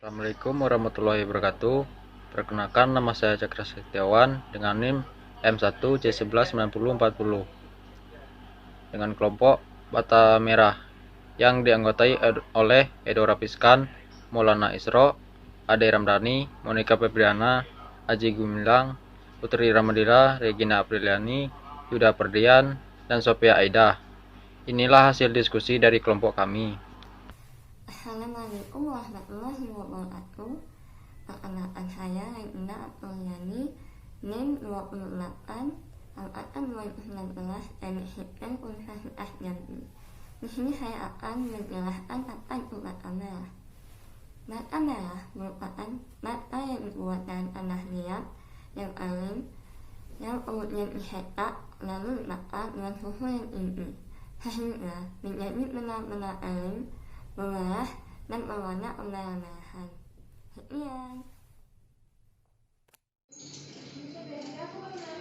Assalamualaikum warahmatullahi wabarakatuh. Perkenalkan, nama saya Cakra Setiawan dengan NIM M1C119040 dengan kelompok Bata Merah yang dianggotai oleh Edo Rapiskan, Maulana Isro, Ade Ramdhani, Monica Febriana, Aji Gumilang, Putri Ramadila, Regina Apriliani, Yuda Perdian, dan Sophia Aida. Inilah hasil diskusi dari kelompok kami. Assalamualaikum warahmatullahi wabarakatuh. Perkenalkan saya Regina Apriliani, NIM 28 angkatan 2019 dari Sistem Universitas Jambi. Di sini saya akan menjelaskan tentang bata merah. Bata merah merupakan bata yang dibuat dari tanah liat yang alim, yang kemudian dicetak lalu dibakar dengan suhu yang tinggi sehingga menjadi benar-benar alim, memerah, dan berwarna kemerah-merahan. Sekian.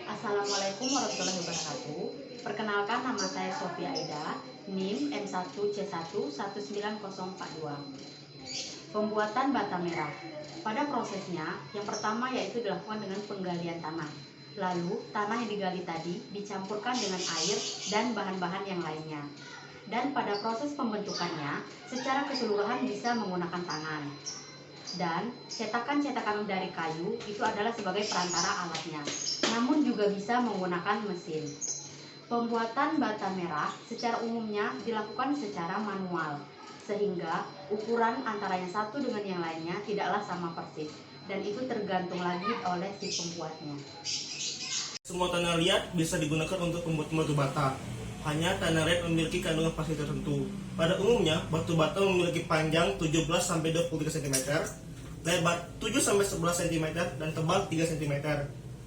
Assalamualaikum warahmatullahi wabarakatuh. Perkenalkan, nama saya Sophia Aida, NIM M1C1194042. Pembuatan bata merah. Pada prosesnya, yang pertama yaitu dilakukan dengan penggalian tanah. Lalu, tanah yang digali tadi dicampurkan dengan air dan bahan-bahan yang lainnya. Dan pada proses pembentukannya, secara keseluruhan bisa menggunakan tangan. Dan cetakan-cetakan dari kayu itu adalah sebagai perantara alatnya, namun juga bisa menggunakan mesin. Pembuatan bata merah secara umumnya dilakukan secara manual, sehingga ukuran antara yang satu dengan yang lainnya tidaklah sama persis, dan itu tergantung lagi oleh si pembuatnya. Semua tanah liat bisa digunakan untuk membuat batu bata. Hanya tanah liat memiliki kandungan pasir tertentu. Pada umumnya, batu bata memiliki panjang 17-23 cm, lebar 7-11 cm, dan tebal 3 cm.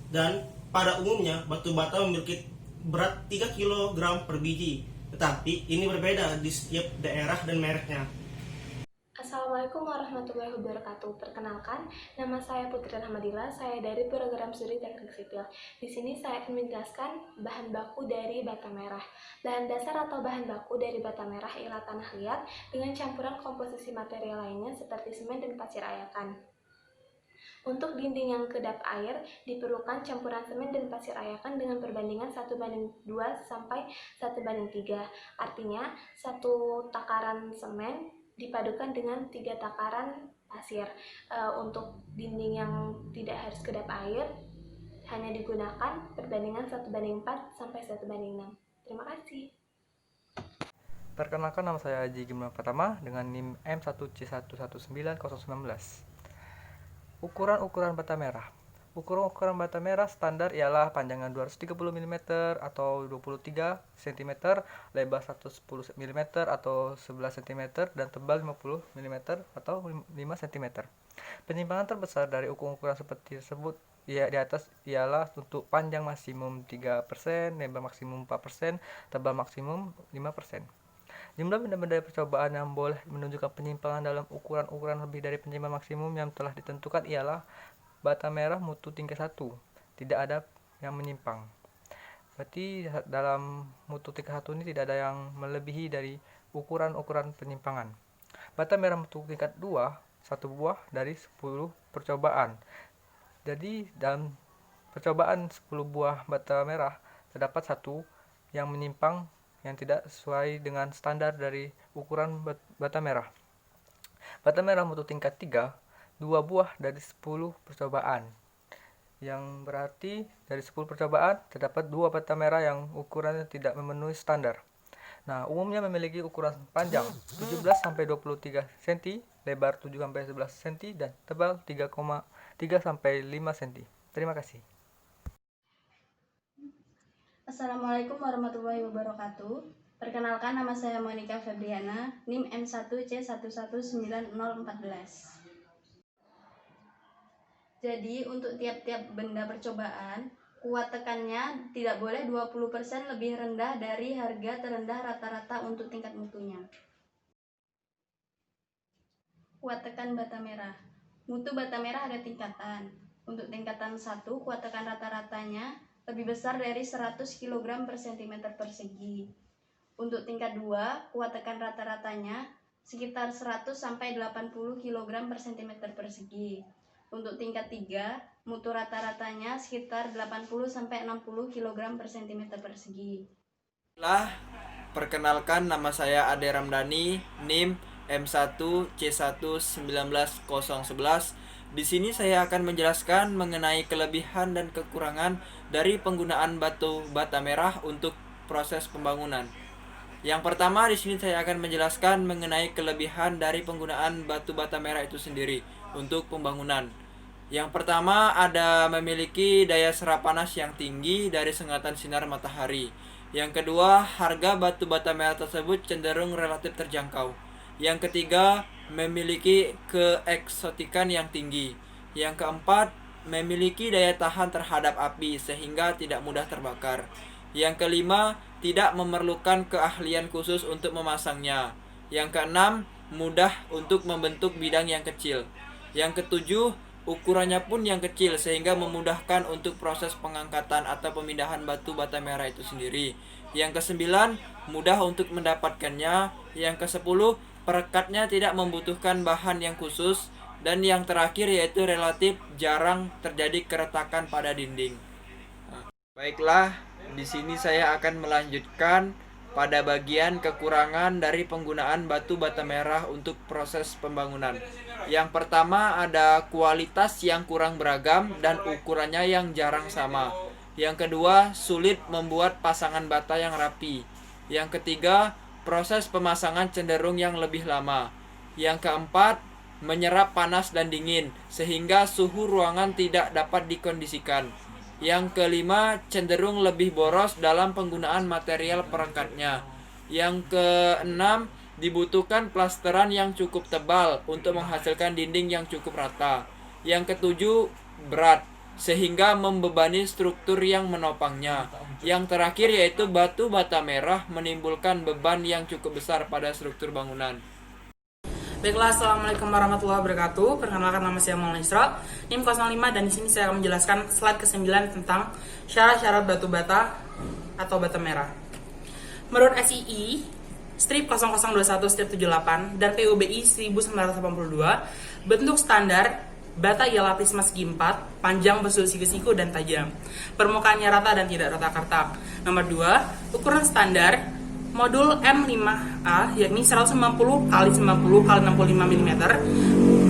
Dan pada umumnya, batu bata memiliki berat 3 kg per biji. Tetapi ini berbeda di setiap daerah dan mereknya. Assalamualaikum warahmatullahi wabarakatuh. Perkenalkan, nama saya Putri Ramadila. Saya dari program studi teknik sipil. Di sini saya akan menjelaskan bahan baku dari bata merah. Bahan dasar atau bahan baku dari bata merah ialah tanah liat dengan campuran komposisi material lainnya seperti semen dan pasir ayakan. Untuk dinding yang kedap air, diperlukan campuran semen dan pasir ayakan dengan perbandingan 1:2 sampai 1:3. Artinya, 1 takaran semen dipadukan dengan 3 takaran pasir. Untuk dinding yang tidak harus kedap air, hanya digunakan perbandingan 1:4 sampai 1:6. Terima kasih. Perkenalkan, nama saya Aji Gumilang Pratama dengan NIM M1C119019. Ukuran bata merah. Ukuran bata merah standar ialah panjangnya 230 mm atau 23 cm, lebar 110 mm atau 11 cm, dan tebal 50 mm atau 5 cm. Penyimpangan terbesar dari ukuran seperti tersebut di atas ialah untuk panjang maksimum 3%, lebar maksimum 4%, tebal maksimum 5%. Jumlah benda-benda percobaan yang boleh menunjukkan penyimpangan dalam ukuran-ukuran lebih dari penyimpangan maksimum yang telah ditentukan ialah bata merah mutu tingkat 1, tidak ada yang menyimpang. Berarti dalam mutu tingkat 1 ini tidak ada yang melebihi dari ukuran-ukuran penyimpangan. Bata merah mutu tingkat 2, 1 buah dari 10 percobaan. Jadi dalam percobaan 10 buah bata merah terdapat 1 yang menyimpang, yang tidak sesuai dengan standar dari ukuran bata merah. Bata merah mutu tingkat 3, 2 buah dari 10 percobaan. Yang berarti dari 10 percobaan terdapat 2 bata merah yang ukurannya tidak memenuhi standar. Nah, umumnya memiliki ukuran panjang 17-23 cm, lebar 7-11 cm, dan tebal 3,3-5 cm. Terima kasih. Assalamualaikum warahmatullahi wabarakatuh. Perkenalkan, nama saya Monica Febriana, NIM M1C1194014. Jadi, untuk tiap-tiap benda percobaan, kuat tekannya tidak boleh 20% lebih rendah dari harga terendah rata-rata untuk tingkat mutunya. Kuat tekan bata merah. Mutu bata merah ada tingkatan. Untuk tingkatan 1, kuat tekan rata-ratanya lebih besar dari 100 kg per cm persegi. Untuk tingkat 2, kuat tekan rata-ratanya sekitar 100 sampai 80 kg per cm persegi. Untuk tingkat 3, mutu rata-ratanya sekitar 80 sampai 60 kg per cm persegi. Perkenalkan, nama saya Ade Ramdhani, NIM M1C1190011. Di sini saya akan menjelaskan mengenai kelebihan dan kekurangan dari penggunaan batu bata merah untuk proses pembangunan. Yang pertama, di sini saya akan menjelaskan mengenai kelebihan dari penggunaan batu bata merah itu sendiri untuk pembangunan. Yang pertama, ada memiliki daya serap panas yang tinggi dari sengatan sinar matahari. Yang kedua, harga batu bata merah tersebut cenderung relatif terjangkau. Yang ketiga, memiliki keeksotikan yang tinggi. Yang keempat, memiliki daya tahan terhadap api sehingga tidak mudah terbakar. Yang kelima, tidak memerlukan keahlian khusus untuk memasangnya. Yang keenam, mudah untuk membentuk bidang yang kecil. Yang ketujuh, ukurannya pun yang kecil sehingga memudahkan untuk proses pengangkatan atau pemindahan batu bata merah itu sendiri. Yang kesembilan, mudah untuk mendapatkannya. Yang kesepuluh, perekatnya tidak membutuhkan bahan yang khusus. Dan yang terakhir yaitu relatif jarang terjadi keretakan pada dinding. Baiklah, di sini saya akan melanjutkan pada bagian kekurangan dari penggunaan batu bata merah untuk proses pembangunan. Yang pertama, ada kualitas yang kurang beragam dan ukurannya yang jarang sama. Yang kedua, sulit membuat pasangan bata yang rapi. Yang ketiga, proses pemasangan cenderung yang lebih lama. Yang keempat, menyerap panas dan dingin sehingga suhu ruangan tidak dapat dikondisikan. Yang kelima, cenderung lebih boros dalam penggunaan material perekatnya. Yang keenam, dibutuhkan plasteran yang cukup tebal untuk menghasilkan dinding yang cukup rata. Yang ketujuh, berat sehingga membebani struktur yang menopangnya. Yang terakhir yaitu batu bata merah menimbulkan beban yang cukup besar pada struktur bangunan. Baiklah, assalamualaikum warahmatullahi wabarakatuh. Perkenalkan, nama saya Maulana Isra, NIM 05, dan di sini saya akan menjelaskan slide ke-9 tentang syarat-syarat batu bata atau bata merah. Menurut SII strip 0021/78 dan PUBI 1982, bentuk standar bata ialah prisma segi 4, panjang, besar, siku-siku, dan tajam. Permukaannya rata dan tidak retak-retak. Nomor 2, ukuran standar modul M5A yakni 190 x 90 x 65 mm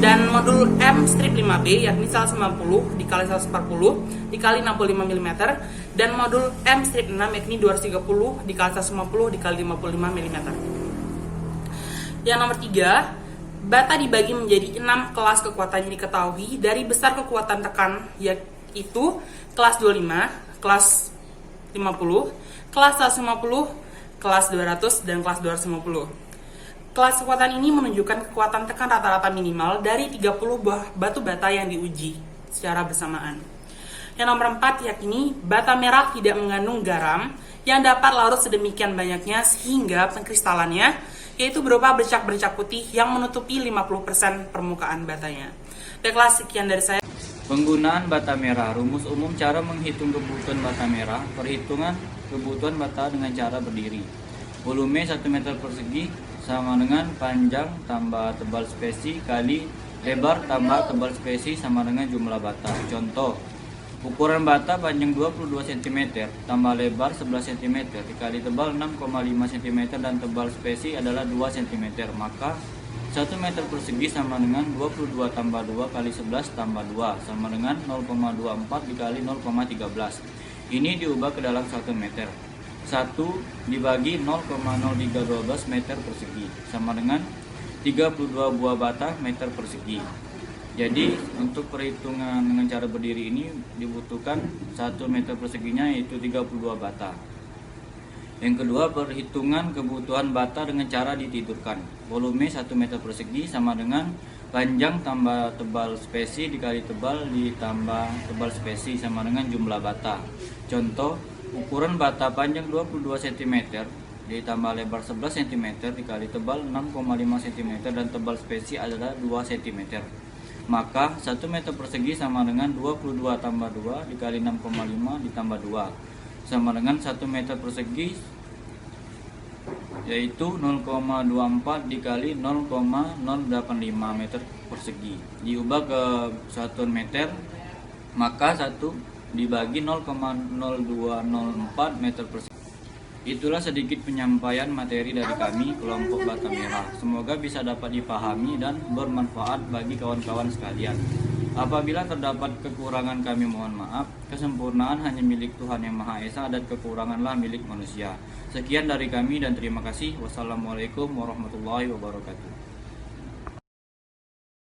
dan modul M strip 5B yakni 190 x 140 x 65 mm dan modul M strip 6 yakni 230 x 150 x 55 mm. Yang nomor 3, bata dibagi menjadi 6 kelas kekuatan yang diketahui dari besar kekuatan tekan, yaitu kelas 25, kelas 50, kelas 150, kelas 200, dan kelas 250. Kelas kekuatan ini menunjukkan kekuatan tekan rata-rata minimal dari 30 buah batu bata yang diuji secara bersamaan. Yang nomor 4, yakni bata merah tidak mengandung garam yang dapat larut sedemikian banyaknya sehingga pengkristalannya yaitu berupa bercak-bercak putih yang menutupi 50% permukaan batanya. Baiklah, sekian dari saya. Penggunaan bata merah. Rumus umum cara menghitung kebutuhan bata merah. Perhitungan kebutuhan bata dengan cara berdiri. Volume 1 meter persegi sama dengan panjang tambah tebal spesi kali lebar tambah tebal spesi sama dengan jumlah bata. Contoh, ukuran bata panjang 22 cm tambah lebar 11 cm dikali tebal 6,5 cm dan tebal spesi adalah 2 cm. Maka 1 meter persegi sama dengan 22 tambah 2 kali 11 tambah 2 sama dengan 0,24 dikali 0,13. Ini diubah ke dalam 1 meter. 1 dibagi 0,0312 meter persegi sama dengan 32 buah bata meter persegi. Jadi untuk perhitungan dengan cara berdiri ini dibutuhkan 1 meter perseginya yaitu 32 bata. Yang kedua, perhitungan kebutuhan bata dengan cara ditidurkan. Volume 1 meter persegi sama dengan panjang tambah tebal spesi dikali tebal ditambah tebal spesi sama dengan jumlah bata. Contoh, ukuran bata panjang 22 cm ditambah lebar 11 cm dikali tebal 6,5 cm dan tebal spesi adalah 2 cm. Maka 1 meter persegi sama dengan 22 tambah 2 dikali 6,5 ditambah 2 sama dengan 1 meter persegi yaitu 0,24 dikali 0,085 meter persegi. Diubah ke satuan meter, maka 1 dibagi 0,0204 meter persegi. Itulah sedikit penyampaian materi dari kami, kelompok Bata Merah. Semoga bisa dapat dipahami dan bermanfaat bagi kawan-kawan sekalian. Apabila terdapat kekurangan, kami mohon maaf. Kesempurnaan hanya milik Tuhan Yang Maha Esa dan kekuranganlah milik manusia. Sekian dari kami dan terima kasih. Wassalamualaikum warahmatullahi wabarakatuh.